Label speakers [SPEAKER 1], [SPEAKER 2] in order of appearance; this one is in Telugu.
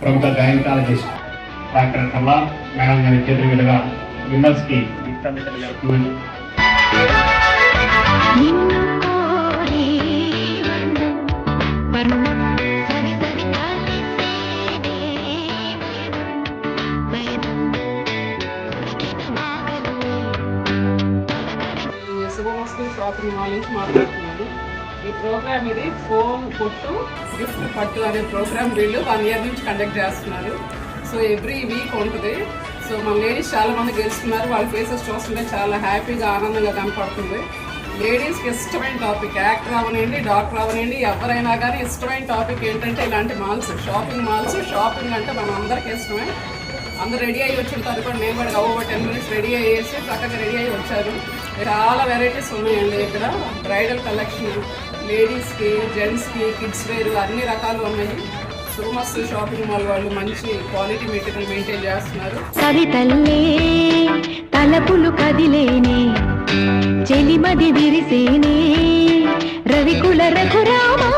[SPEAKER 1] ప్రముఖ గైనకాలజిస్ట్ డాక్టర్ కల్లా మేడం గారి చేతుల మీదుగా విన్నర్స్కి జరుగుతుంది.
[SPEAKER 2] శుభమస్తు షాపింగ్ మాల్ నుంచి మాట్లాడుతున్నాను. ఈ ప్రోగ్రామ్ ఇది ఫోన్ కొట్టు గిఫ్ట్ పట్టు అనే ప్రోగ్రామ్ వీళ్ళు 1 year నుంచి కండక్ట్ చేస్తున్నారు. సో ఎవ్రీ వీక్ ఉంటుంది. సో మన లేడీస్ చాలా మంది గెలుస్తున్నారు. వాళ్ళ ఫేసెస్ చూస్తుంటే చాలా హ్యాపీగా ఆనందంగా కనపడుతుంది. లేడీస్కి ఇష్టమైన టాపిక్, యాక్టర్ అవనండి, డాక్టర్ అవనండి, ఎవరైనా కానీ ఇష్టమైన టాపిక్ ఏంటంటే ఇలాంటి మాల్స్, షాపింగ్ మాల్స్. షాపింగ్ అంటే మన అందరికీ ఇష్టమే. అందరు రెడీ అయ్యి వచ్చింటారు కూడా. నేను కూడా 10 minutes రెడీ అయ్యేసి చక్కగా రెడీ అయ్యి వచ్చారు. చాలా వెరైటీస్ ఉన్నాయండి ఇక్కడ. బ్రైడల్ కలెక్షన్, లేడీస్కి, జెంట్స్కి, కిడ్స్ వేర్ అన్ని రకాలు ఉన్నాయి. సుమస్తు షాపింగ్ మాల్ వాళ్ళు మంచి క్వాలిటీ మెటీరియల్ మెయింటైన్ చేస్తున్నారు.
[SPEAKER 3] సరితల్లే తలపులు కదిలేనే, చెలిమది విరిసేనే, రవికుల రఘురామా.